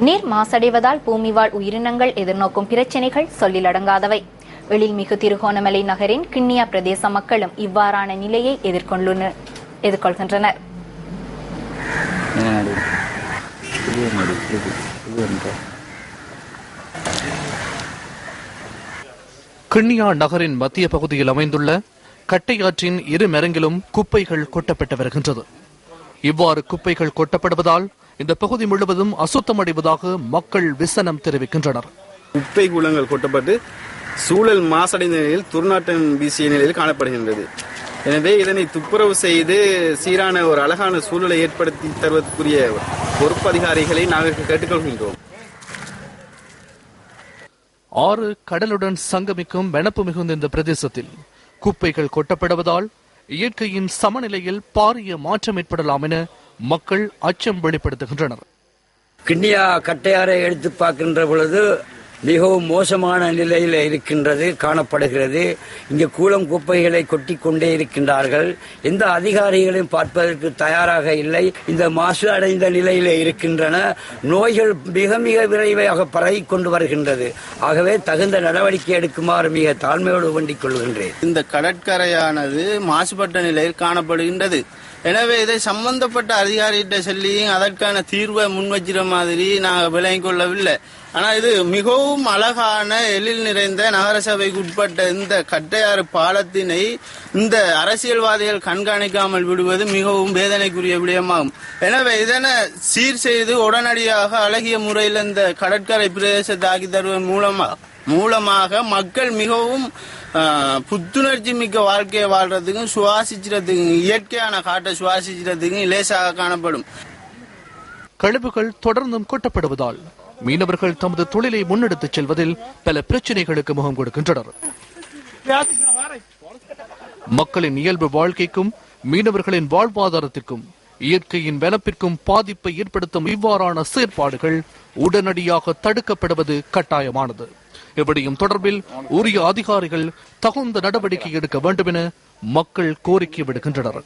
நீர் மாசடைவதால் பூமிவாழ் உயிரினங்கள் எதிர்நோக்கும் பிரச்சினைகள் சொல்லிலடங்காதவை. எழில்மிகு திருகோணமலை நகரின் கிண்ணியா பிரதேச மக்களும் இவ்வாறான நிலையை எதிர்கொள்கின்றனர். கிண்ணியா நகரின் மத்திய பகுதியில் அமைந்துள்ள கட்டையாற்றின் இரு மரங்கிலும் குப்பைகள் கொட்டப்பட்டு வருகின்றது. இவ்வாறு குப்பைகள் கொட்டப்படுவதால் இந்த பகுதி முழுவதும் அசுத்தமடைவதாக மக்கள் விசனம் தெரிவிக்கின்றனர். குப்பை கூலங்கள் கொட்டப்பட்டு சூழல் மாசடைந்த நிலையில் துர்நாற்றம் வீசிய நிலையில் காணப்படுகின்றது. எனவே இதனை துப்புரவு செய்து சீரான ஒரு அழகான சூழலை ஏற்படுத்தி தருவதற்குரிய பொறுப்பு அதிகாரிகளை நாங்கள் கேட்டுக்கொள்கின்றோம். ஆறு கடலுடன் சங்கமிக்கும் வனப்பு மிகுந்த இந்த பிரதேசத்தில் குப்பைகள் கொட்டப்படுவதால் இயற்கையின் சமநிலையில் பாரிய மாற்றம் ஏற்படலாம் என மக்கள் அச்சம் வெளிப்படுத்துகின்றனர். கிண்ணியா கட்டையாரை எடுத்து பார்க்கின்ற பொழுது மிகவும் மோசமான நிலையில் இருக்கின்றது காணப்படுகிறது. இங்கு கூலம் குப்பைகளை கொட்டி கொண்டே இருக்கின்றார்கள். எந்த அதிகாரிகளையும் பார்ப்பதற்கு தயாராக இல்லை. இந்த மாசு அடைந்த நிலையில் இருக்கின்றன. நோய்கள் மிக மிக விரைவாக பரவி கொண்டு வருகின்றது. ஆகவே தகுந்த நடவடிக்கை எடுக்குமாறு மிக தாழ்மையோடு வேண்டிக் கொள்கின்றேன். இந்த கடற்கரையானது மாசுபட்ட நிலையில் காணப்படுகின்றது. எனவே இதை சம்பந்தப்பட்ட அதிகாரிகிட்ட சொல்லி அதற்கான தீர்வை முன்வச்சிற மாதிரி நாங்கள் விளங்கிக் கொள்ளவில்லை. ஆனால் இது மிகவும் அழகான எழில் நிறைந்த நகரசபைக்கு உட்பட்ட இந்த கட்டையாறு பாலத்தினை இந்த அரசியல்வாதிகள் கண்காணிக்காமல் விடுவது மிகவும் வேதனைக்குரிய விடயமாகும். எனவே இதனை சீர் செய்து உடனடியாக அழகிய முறையில் இந்த கடற்கரை பிரதேசத்தை ஆக்கி தருவதன் மூலமாக மக்கள் மிகவும் புத்துணர்ச்சி மிக்க வாழ்க்கையை வாழ்றதுக்கும் சுவாசிக்கிறதுக்கும் இயற்கையான காட்டை சுவாசிக்கிறதுக்கும் இலேசாக காணப்படும். கழிவுகள் தொடர்ந்தும் கொட்டப்படுவதால் மீனவர்கள் தமது தொழிலை முன்னெடுத்துச் செல்வதில் பல பிரச்சனைகளுக்கு முகம் கொடுக்கின்றனர். மக்களின் இயல்பு வாழ்க்கைக்கும் மீனவர்களின் வாழ்வாதாரத்திற்கும் இயற்கையின் வனப்பிற்கும் பாதிப்பை ஏற்படுத்தும் இவ்வாறான செயற்பாடுகள் உடனடியாக தடுக்கப்படுவது கட்டாயமானது. எப்படியும் தொடர்பில் உரிய அதிகாரிகள் தகுந்த நடவடிக்கை எடுக்க வேண்டும் என மக்கள் கோரிக்கை விடுக்கின்றனர்.